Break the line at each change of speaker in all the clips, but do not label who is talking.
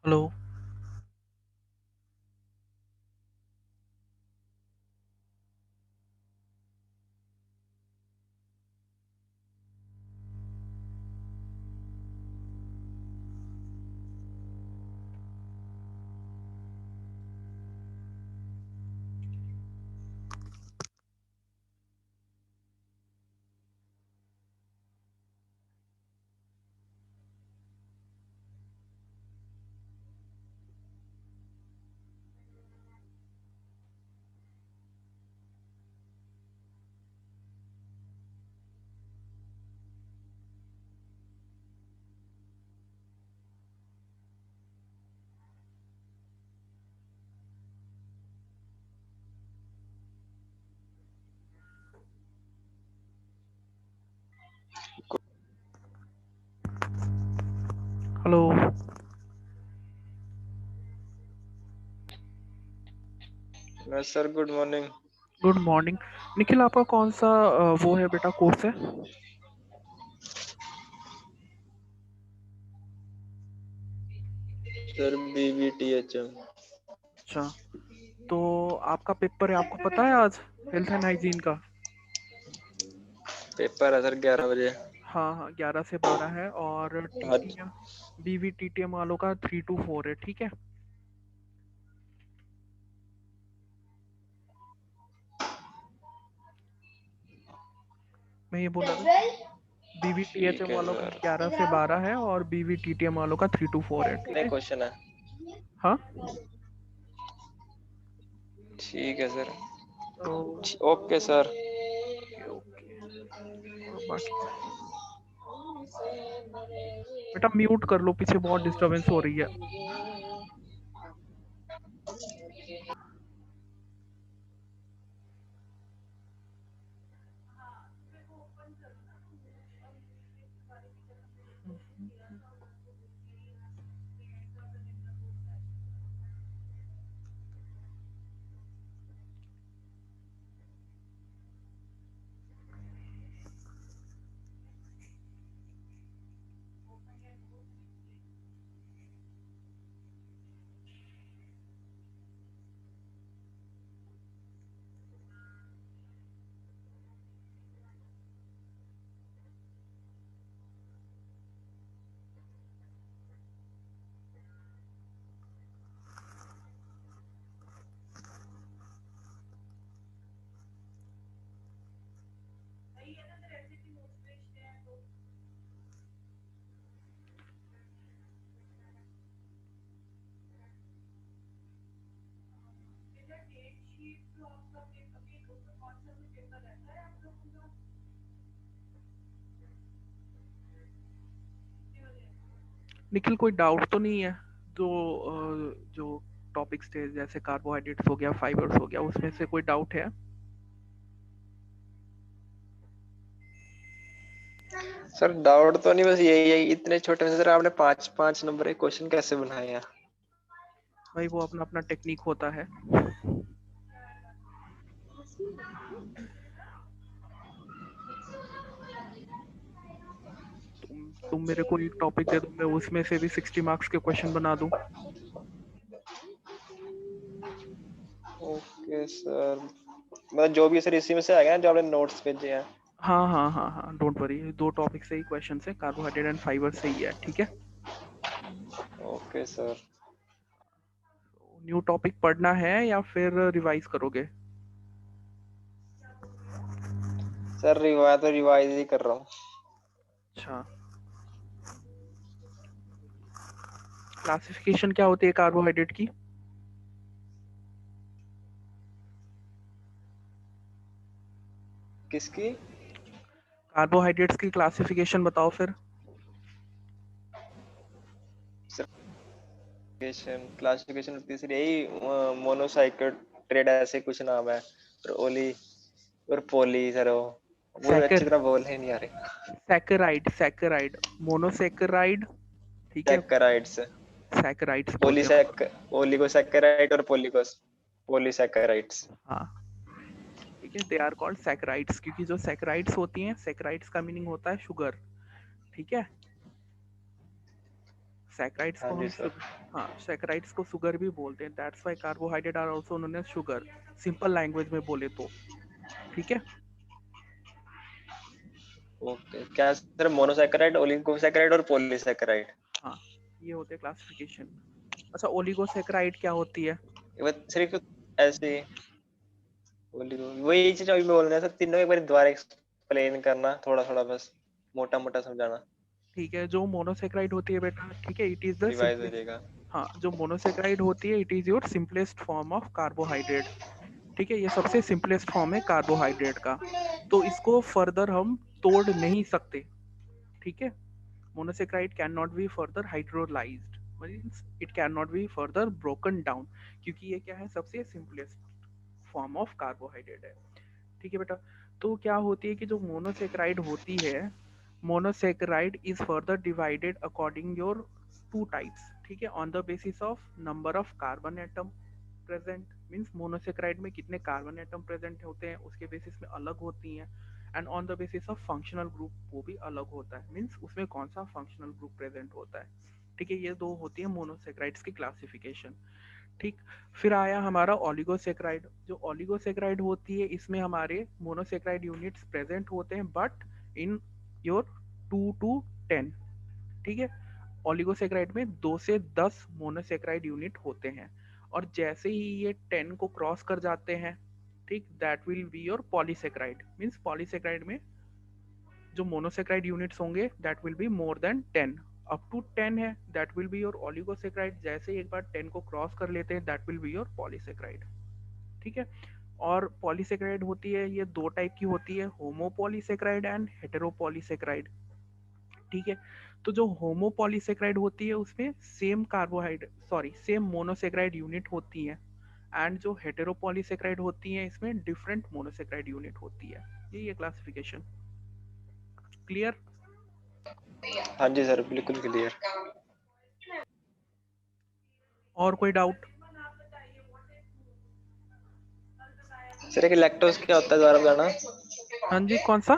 Hello. Hello.
Sir good morning.
Good morning. Nikhil, आपका कौन सा वो है बेटा, कोर्स है?
Sir BBTHM।
अच्छा, तो आपका पेपर है, आपको पता है आज हेल्थ एंड हाइजीन का?
पेपर है सर 11 बजे।
हाँ हाँ, 11 से 12 है। और
आज
टीटीएम बीवी टीटीएम वालों का 3 to 4 है, ठीक है। मैं ये बोल रहा था कि बीवी
ठीक
टीएचएम
है
वालों का
सर।
11 से 12 है और बीवी टीटीएम वालों का 3 to 4 है, ठीक
कितने
है।
क्वेश्चन है?
हाँ।
ठीक है सर।
तो
ओके सर।
Okay okay. और बाकी बेटा म्यूट कर लो, पीछे बहुत डिस्टरबेंस हो रही है। निखिल, कोई डाउट तो नहीं है? जो टॉपिक्स थे जैसे कार्बोहाइड्रेट्स हो गया, फाइबर्स हो गया, उसमें से कोई डाउट है?
सर डाउट तो नहीं, बस यही है इतने छोटे में सर आपने 5-5 नंबर के क्वेश्चन कैसे बनाए हैं?
भाई वो अपना अपना टेक्निक होता है। तुम मेरे को एक टॉपिक दे दो, मैं उसमें से भी 60 मार्क्स के क्वेश्चन बना दूं।
Okay sir. मतलब जो भी सर इसी में से आएगा ना जो आपने नोट्स भेजे हैं।
हाँ हाँ हाँ हाँ, डोंट वरी, 2 टॉपिक से ही क्वेश्चन है, कार्बोहाइड्रेट एंड फाइबर से ही है, ठीक है।
Okay sir.
न्यू टॉपिक पढ़ना है या फिर रिवाइज करोगे?
सर रिवाइज ही कर रहा हूँ।
अच्छा, क्लासिफिकेशन क्या होती है कार्बोहाइड्रेट की?
किसकी?
कार्बोहाइड्रेट्स की क्लासिफिकेशन बताओ फिर।
क्लासिफिकेशन तीसरी यही मोनोसाइकेट ऐसे कुछ नाम है। और ओली और पोली सर वो अच्छी
सैकर
तरह बोल ही नहीं आ रही।
सैकराइड मोनोसैकराइड, ठीक है।
सैकराइड्स।
सैकराइड्स बोलते हैं उसको।
पोलीसैक ओलिगोसैकेराइड और पोलीसैकेराइड्स।
हाँ, ठीक है, दे आर कॉल्ड सैकराइड्स, क्योंकि जो सैकराइड्स होती हैं, सैकराइड्स का मीनिंग होता है शुगर, ठीक है। सैकराइड्स
हाँ
को
जी
हम
सर।
हाँ, सैकराइड्स को शुगर भी बोलते हैं, that's why carbohydrate are also known as sugar, simple language में बोले तो। ठीक है।
ओके, क्या सर? मोनोसैकेराइड, ओलिगोसैकेराइड और पॉलीसैकेराइड।
हाँ, ये होते हैं क्लासिफिकेशन। अच्छा, ओलिगोसैकराइड क्या होती है?
ये बस सिर्फ ऐसे वही चीज अभी बोल रहे हैं सर, तीनों एक बार दोबारा एक्सप्लेन करना, थोड़ा थोड़ा बस मोटा मोटा समझाना,
ठीक है, जो मोनोसेक्राइड होती है बेटा, ठीक है, इट इज द
रिवाइज हो
सिंपलेस्ट।
जाएगा।
हाँ, जो मोनोसेक्राइड होती है it is your simplest form of carbohydrate. ठीक है, ये सबसे सिंपलेस्ट फॉर्म है कार्बोहाइड्रेट का, तो इसको फर्दर हम तोड़ नहीं सकते। ठीक है, monosaccharide can not be further hydrolysed, means it can not be further broken down, क्योंकि ये क्या है, सबसे सिंपलेस्ट फॉर्म ऑफ कार्बोहाइड्रेट है। ठीक है बेटा। तो क्या होती है कि जो मोनोसेक्राइड होती है, monosaccharide is further divided according your two types. ठीक है, on the basis of number of carbon atom present, means monosaccharide में कितने कार्बन एटम प्रेजेंट होते हैं उसके बेसिस में अलग होती हैं, and on the basis of functional group वो भी अलग होता है, मीन्स उसमें कौन सा फंक्शनल ग्रुप प्रेजेंट होता है। ठीक है, ये दो होती है मोनोसेक्राइड्स की क्लासिफिकेशन। ठीक। फिर आया हमारा ओलिगोसेक्राइड। जो ओलिगोसेक्राइड होती है इसमें हमारे मोनोसेक्राइड यूनिट्स प्रेजेंट होते हैं बट इन योर 2 to 10। ठीक है, ओलिगोसेक्राइड में 2 से 10 मोनोसेक्राइड यूनिट होते हैं, और जैसे ही ये 10 को क्रॉस कर जाते हैं, ठीक, that will be your polysaccharide, means polysaccharide में जो मोनोसेक्राइड यूनिट्स होंगे that will be more than 10। Up to 10 है that will be your oligosaccharide, जैसे ही एक बार 10 को क्रॉस कर लेते हैं that will be your polysaccharide. ठीक है। और पॉलीसेक्राइड होती है, ये दो टाइप की होती है, होमोपॉलीसेक्राइड एंड हेटेरोपॉलीसेक्राइड। ठीक है। तो जो होमोपॉलीसेक्राइड होती है उसमें same carbohydrate, sorry, same monosaccharide unit होती है, एंड जो हेटेरोपॉलीसेक्राइड होती है इसमें डिफरेंट मोनोसेक्राइड यूनिट होती है। यही है क्लासिफिकेशन। क्लियर?
हाँ जी सर, बिल्कुल क्लियर।
और कोई डाउट?
सर एक लैक्टोज क्या होता है, दोबारा बताना।
हाँ जी, कौन सा?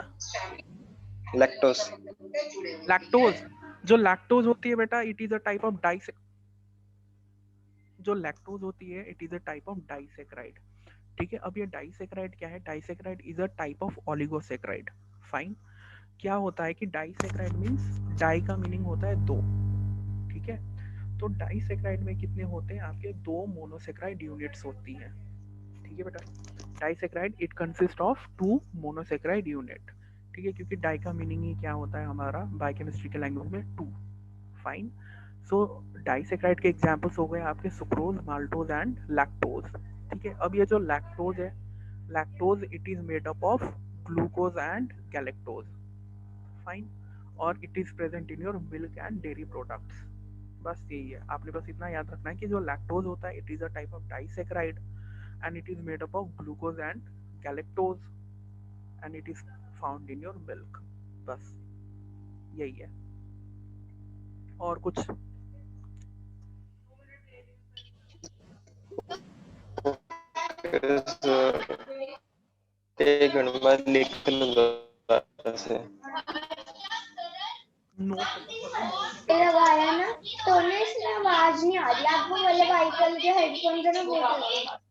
लैक्टोज।
लैक्टोज। जो लैक्टोज होती है बेटा, it is a type of di, जो लैक्टोज होती है it is a type of disaccharide. ठीक है, अब ये डाइसेक्राइड क्या है? Disaccharide is a type of oligosaccharide. Fine. क्या होता है कि डाइसेक्राइड मीन्स, डाई का मीनिंग होता है दो। ठीक है, तो डाइसेक्राइड में कितने होते हैं आपके? दो मोनोसेक्राइड यूनिट्स होती हैं। ठीक है बेटा, disaccharide it consist of two monosaccharide unit. ठीक है, क्योंकि डाई का मीनिंग ही क्या होता है हमारा बायोकेमिस्ट्री के लैंग्वेज में? टू। फाइन। सो डाइसेक्राइड के एग्जांपल्स हो गए आपके सुक्रोज, माल्टोज एंड लैक्टोज। ठीक है, अब ये जो लैक्टोज है, lactose it is made up of glucose and galactose. Fine. और it is present in your milk and dairy products. बस यही है, आपने बस इतना याद रखना है कि जो लैक्टोज होता है it is a type of disaccharide, and it is made up of glucose and galactose, and it is found in your milk. बस यही है, और कुछ?
एक मिनट में लिख लूंगा से।
नोट कर लो, नोट करके
ये
भेज।
लगाया ना तो ना इसमें आवाज नहीं आ रही आपको, मतलब आईकल के हेडफोन से ना बहुत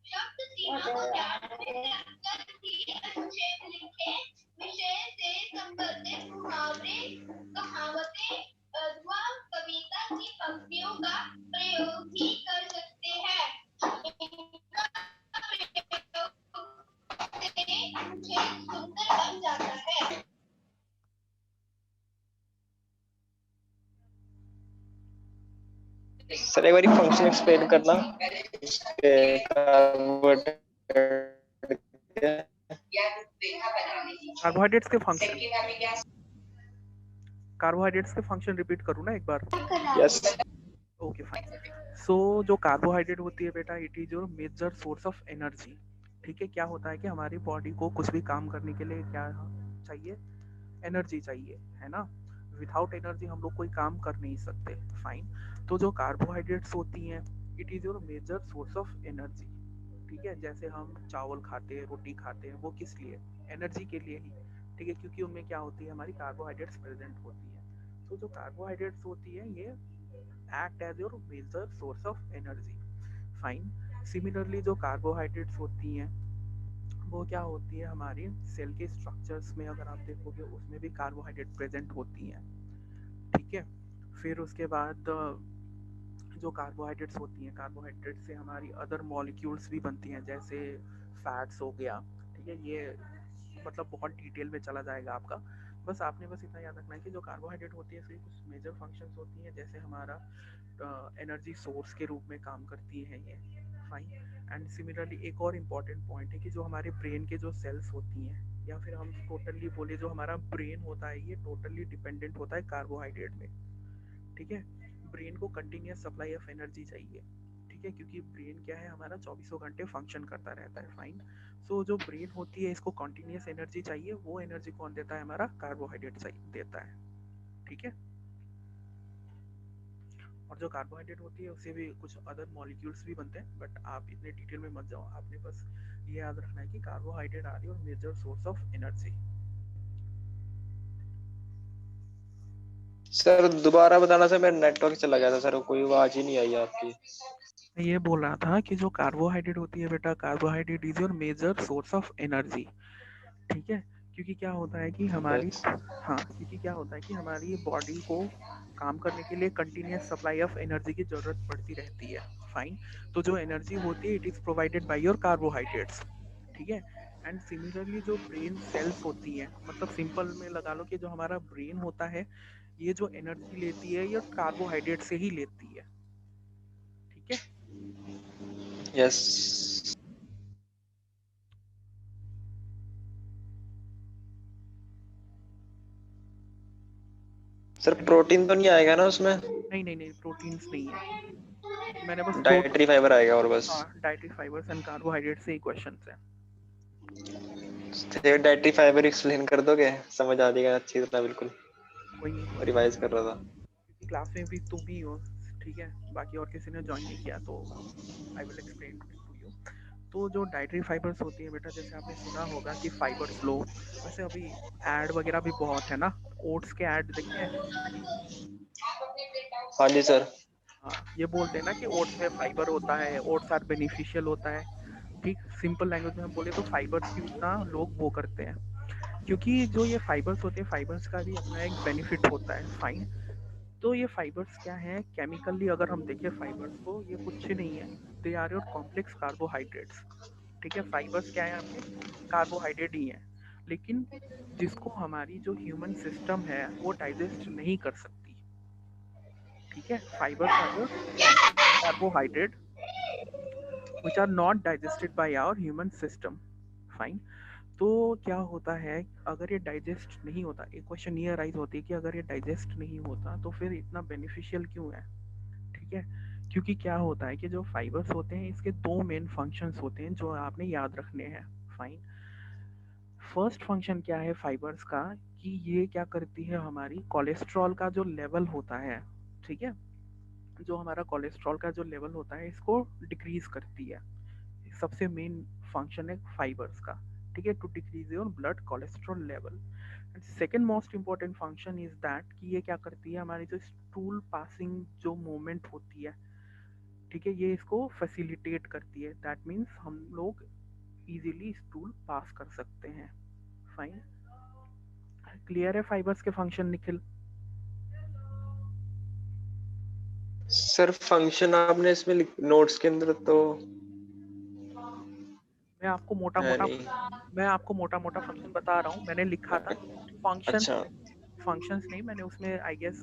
सर एक बार फंक्शन एक्सप्लेन करना इसके
कार्बोहाइड्रेट्स के फंक्शन, कार्बोहाइड्रेट्स के फंक्शन रिपीट करूँ ना एक बार?
यस।
Okay fine. सो जो कार्बोहाइड्रेट होती है बेटा, it is your major source of energy. ठीक है, क्या होता है कि हमारी बॉडी को कुछ भी काम करने के लिए क्या चाहिए? एनर्जी चाहिए, है ना? विदाउट एनर्जी हम लोग कोई काम कर नहीं सकते। फाइन। तो जो कार्बोहाइड्रेट्स होती हैं it is your major source of energy. ठीक है, जैसे हम चावल खाते हैं, रोटी खाते हैं, वो किस लिए? एनर्जी के लिए ही। ठीक है, क्योंकि उनमें क्या होती है, हमारी कार्बोहाइड्रेट्स प्रेजेंट होती है। तो जो कार्बोहाइड्रेट्स होती है ये act as your major source of energy. Fine. Similarly जो कार्बोहाइड्रेट्स होती हैं वो क्या होती है हमारी सेल के स्ट्रक्चर्स में, अगर आप देखोगे उसमें भी कार्बोहाइड्रेट प्रेजेंट होती हैं, ठीक है। फिर उसके बाद जो कार्बोहाइड्रेट्स होती हैं, कार्बोहाइड्रेट से हमारी अदर मॉलिक्यूल्स भी बनती हैं, जैसे फैट्स हो गया, ठीक है। ये मतलब बहुत डिटेल में चला जाएगा आपका, बस आपने बस इतना याद रखना है कि जो कार्बोहाइड्रेट होती है इसकी कुछ मेजर फंक्शंस होती हैं, जैसे हमारा एनर्जी सोर्स के रूप में काम करती है ये। फाइन। एंड सिमिलरली एक और इम्पॉर्टेंट पॉइंट है कि जो हमारे ब्रेन के जो सेल्स होती हैं, या फिर हम टोटली बोले जो हमारा ब्रेन होता है, ये टोटली डिपेंडेंट होता है कार्बोहाइड्रेट में, ठीक है। ब्रेन को कंटिन्यूस सप्लाई ऑफ एनर्जी चाहिए, ठीक है, क्योंकि ब्रेन क्या है हमारा 24 घंटे फंक्शन करता रहता है। फाइन। सो जो ब्रेन होती है इसको कंटिन्यूस एनर्जी चाहिए, वो एनर्जी कौन देता है, हमारा कार्बोहाइड्रेट देता है, ठीक है। और जो कार्बोहाइड्रेट होती है उससे भी कुछ अदर मॉलिक्यूल्स भी बनते हैं, बट आप इतने डिटेल में मत जाओ, आपने बस ये याद रखना है कि carbohydrate are your major source of energy.
Sir दोबारा बताना सर, मेरा नेटवर्क चला गया था सर, कोई आवाज ही नहीं आई आपकी।
मैं ये बोल रहा था कि जो कार्बोहाइड्रेट होती है बेटा, carbohydrate is your major source of energy, ठीक है। क्योंकि क्या होता है कि हमारी,
यस।
हाँ, क्योंकि क्या होता है कि हमारी बॉडी को काम करने के लिए कंटिन्यूस सप्लाई ऑफ एनर्जी की जरूरत पड़ती रहती है। फाइन। तो जो एनर्जी होती है it is provided by your carbohydrates, ठीक है। एंड सिमिलरली जो ब्रेन सेल्स होती हैं, मतलब सिंपल में लगा लो कि जो हमारा ब्रेन होता है ये जो एनर्जी लेती है ये कार्बोहाइड्रेट से ही लेती है, ठीक है।
यस सर, प्रोटीन तो नहीं आएगा ना उसमें?
नहीं नहीं नहीं, प्रोटीन्स नहीं है, मैंने बस
डाइटरी फाइबर आएगा और बस।
हाँ, डाइटरी फाइबर्स एंड कार्बोहाइड्रेट से ही क्वेश्चंस है।
डाइटरी फाइबर एक्सप्लेन कर दोगे, समझ आ जाएगा अच्छी तरह, बिल्कुल
कोई नहीं,
रिवाइज कर रहा था।
क्योंकि क्लास में भी तुम ही हो, ठीक है, बाकी और किसी ने ज्वाइन नहीं किया, तो I will explain to you. तो जो डाइटरी फाइबर्स होती है बेटा, जैसे आपने सुना होगा कि फाइबर्स लो, वैसे अभी ऐड वगैरह भी बहुत है ना, ओट्स के ऐड देखे हैं।
हाँ जी सर।
हाँ, ये बोलते हैं ना कि ओट्स में फाइबर होता है, ओट्स आर बेनिफिशियल होता है, ठीक। सिंपल लैंग्वेज में हम बोले तो फाइबर्स क्यों इतना लोग वो करते हैं, क्योंकि जो ये फाइबर्स होते हैं, फाइबर्स का भी अपना एक बेनिफिट होता है। फाइन। तो ये फाइबर्स क्या है, केमिकली अगर हम देखें फाइबर्स को, ये कुछ नहीं है, they are your complex carbohydrates, ठीक है। फाइबर्स क्या है आपके, कार्बोहाइड्रेट ही है, लेकिन जिसको हमारी जो ह्यूमन सिस्टम है वो डाइजेस्ट नहीं कर सकती, ठीक है। Fibres are your complex carbohydrate which are not digested by our human system. Fine. तो क्या होता है, अगर ये डाइजेस्ट नहीं होता, एक क्वेश्चन ये अराइज होती है कि अगर ये डाइजेस्ट नहीं होता तो फिर इतना बेनिफिशियल क्यों है, ठीक है। क्योंकि क्या होता है कि जो फाइबर्स होते हैं इसके दो मेन फंक्शंस होते हैं जो आपने याद रखने हैं। फाइन। फर्स्ट फंक्शन क्या है फाइबर्स का, कि ये क्या करती है, हमारी कोलेस्ट्रॉल का जो लेवल होता है, ठीक है, जो हमारा कोलेस्ट्रॉल का जो लेवल होता है इसको डिक्रीज करती है। सबसे मेन फंक्शन है फाइबर्स का, ठीक है, to decrease your blood cholesterol level. And second most important function is that कि ये क्या करती है, हमारी जो स्टूल पासिंग जो मूवमेंट होती है, ठीक है, ये इसको फैसिलिटेट करती है। दैट मीन्स हम लोग इजीली स्टूल पास कर सकते हैं। फाइन। क्लियर है फाइबर्स के फंक्शन निखिल?
सर फंक्शन आपने इसमें नोट्स के अंदर तो
मैं आपको मोटा
है
मोटा
नहीं।
मैं आपको मोटा मोटा फंक्शन बता रहा हूँ, मैंने लिखा था फंक्शंस
अच्छा।
फंक्शंस नहीं, मैंने उसमें I guess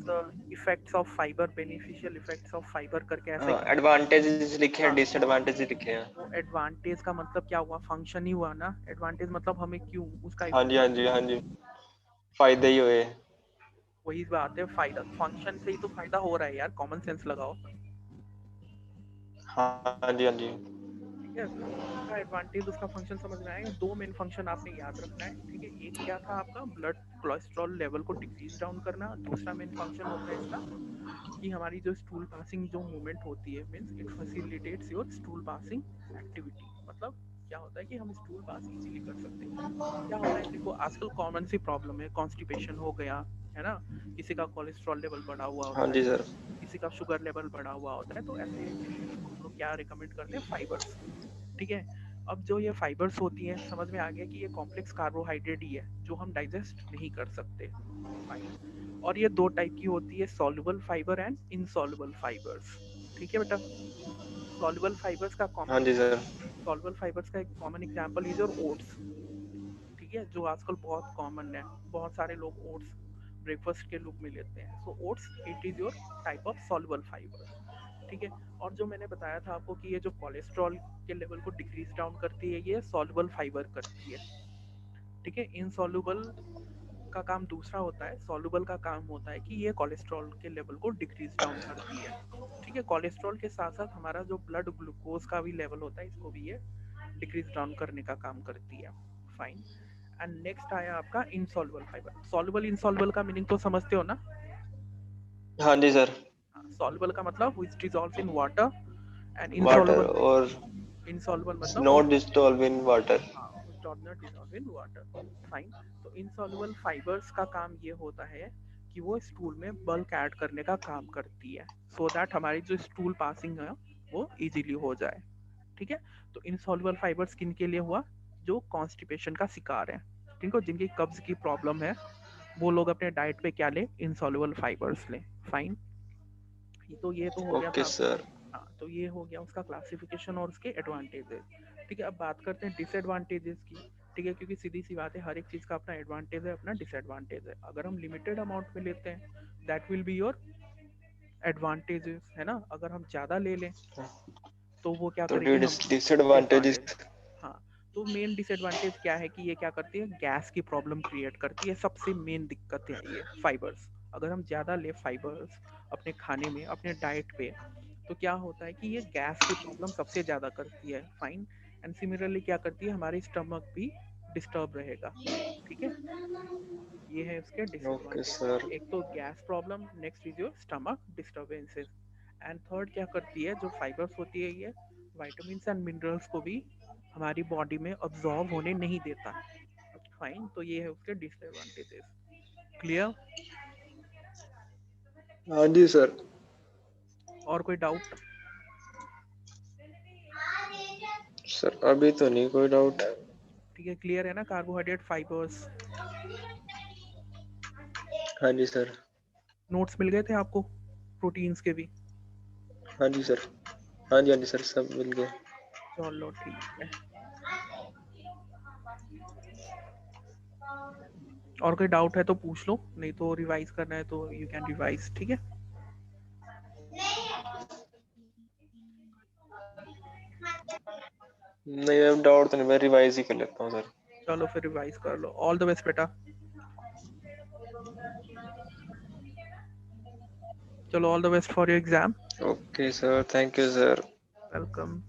effects of fibre, beneficial effects of fibre करके ऐसा ही
हाँ,
कुछ लिखा था।
एडवांटेजेस लिखे हैं,
हाँ,
डिसएडवांटेज लिखे हैं।
वो एडवांटेज का मतलब क्या हुआ, फंक्शन ही हुआ ना, एडवांटेज मतलब हमें क्यों उसका
हाँ जी हाँ
इफेक्ट,
जी हाँ जी, फायदे ही हुए।
वही बात है, फायदा फंक्शन से ही तो फायदा हो रहा है यार, कॉमन सेंस लगाओ,
हाँ जी हाँ जी।
ठीक है। तो उसका एडवांटेज, उसका फंक्शन समझ में आएगा। दो मेन फंक्शन आपने याद रखना है, ठीक है। एक क्या था आपका, ब्लड कोलेस्ट्रॉल लेवल को डिक्रीज डाउन करना, दूसरा मेन फंक्शन होता है इसका कि हमारी जो स्टूल पासिंग जो मूवमेंट होती है, means it facilitates your stool passing activity. मतलब क्या होता है कि हम स्टूल पास इजीली कर सकते हैं। क्या होता है देखो, आजकल कॉमन सी प्रॉब्लम है, कॉन्स्टिपेशन हो गया, है ना, किसी का कोलेस्ट्रॉल लेवल बढ़ा हुआ
हाँ
होता
जी
है,
सर।
किसी का शुगर लेवल बढ़ा हुआ होता है, तो ऐसे पेशेंट्स को हम लोग क्या रिकमेंड करते हैं, फाइबर्स। ठीक है, अब जो ये फाइबर्स होती हैं, समझ में आ गया कि ये कॉम्प्लेक्स कार्बोहाइड्रेट ही है जो हम डाइजेस्ट नहीं कर सकते। फाइन। और ये दो टाइप की होती है, soluble fibre and insoluble fibres. ठीक है बेटा, सॉल्युबल फाइबर्स का
हाँ
कॉमन
जी सर।
सॉल्युबल फाइबर्स का एक common example is your oats. ठीक है, जो आजकल बहुत कॉमन है, बहुत सारे लोग ओट्स ब्रेकफास्ट के लुक में लेते हैं। So oats it is your type of soluble fibre. ठीक है, और जो मैंने बताया था आपको कि ये जो कोलेस्ट्रॉल के लेवल को डिक्रीज डाउन करती है, ये सॉल्युबल फाइबर करती है। ठीक है, इनसॉल्युबल का काम दूसरा होता है, सॉल्युबल का काम होता है कि ये कोलेस्ट्रॉल के लेवल को डिक्रीज डाउन करती है। ठीक है, कोलेस्ट्रॉल के साथ साथ हमारा जो ब्लड ग्लूकोज का भी लेवल होता है, इसको भी ये डिक्रीज डाउन करने का काम करती है। फाइन। एंड नेक्स्ट आया आपका इनसॉल्युबल फाइबर। सॉल्युबल इनसॉल्युबल का मीनिंग तो समझते हो ना?
हाँ जी सर।
सॉल्युबल का मतलब which dissolves in water, and
water
insoluble
और
इनसॉल्युबल मतलब
not dissolve in water.
which does not dissolve in water. Fine. तो इनसॉल्युबल फाइबर्स का काम ये होता है कि वो स्टूल में बल्क ऐड करने का काम करती है, सो दैट हमारी जो स्टूल पासिंग है वो इजीली हो जाए। ठीक है, तो इनसॉल्युबल फाइबर्स किन के लिए हुआ? जो कॉन्स्टिपेशन का शिकार है, जिनको जिनकी कब्ज की प्रॉब्लम है, वो लोग अपने डाइट पे क्या ले, इनसॉल्युबल फाइबर्स ले। फाइन। तो ये तो हो गया
ओके
था।
सर।
हाँ, तो ये हो गया उसका क्लासिफिकेशन और उसके एडवांटेजेस। ठीक है, अब बात करते हैं डिसएडवांटेजेस की। ठीक है, क्योंकि सीधी सी बात है, हर एक चीज़ का अपना एडवांटेज है, अपना डिसएडवांटेज है। अगर हम लिमिटेड अमाउंट में लेते हैं, that will be your advantages, है ना। अगर हम ज़्यादा ले लें तो वो क्या
तो
करेगी, हम
डिसएडवांटेजेस।
डिसएडवांटेज। हाँ, तो मेन डिसएडवांटेज क्या है कि ये क्या करती है, गैस की प्रॉब्लम क्रिएट करती है। सबसे मेन दिक्कत है ये फाइबर्स। अगर हम ज़्यादा ले फाइबर्स अपने खाने में, अपने डाइट पे, तो क्या होता है कि ये गैस की प्रॉब्लम सबसे ज़्यादा करती है। फाइन। एंड सिमिलरली क्या करती है, हमारी स्टमक भी डिस्टर्ब रहेगा। ठीक है, ये है उसके
ओके
डिसएडवांटेज।
सर।
एक तो gas problem, next is your stomach disturbances, and third क्या करती है, जो फाइबर्स होती है, ये विटामिन्स एंड मिनरल्स को भी हमारी बॉडी में अब्जॉर्ब होने नहीं देता। फाइन, तो ये है उसके डिसएडवांटेजेस। क्लियर?
हाँ जी सर।
और कोई डाउट?
सर अभी तो नहीं कोई डाउट।
ठीक है, क्लियर है ना कार्बोहाइड्रेट, फाइबर्स?
हाँ जी सर।
नोट्स मिल गए थे आपको प्रोटीन्स के भी?
हाँ जी सर। हाँ जी सर, सब मिल गए।
चलो ठीक है। और कोई डाउट है तो पूछ लो, नहीं तो रिवाइज करना है तो यू कैन रिवाइज। ठीक है,
नहीं अब डाउट तो नहीं, मैं रिवाइज ही कर लेता हूँ सर।
चलो फिर रिवाइज कर लो। ऑल द बेस्ट बेटा। चलो, all the best for your exam.
Okay sir, thank you sir.
Welcome.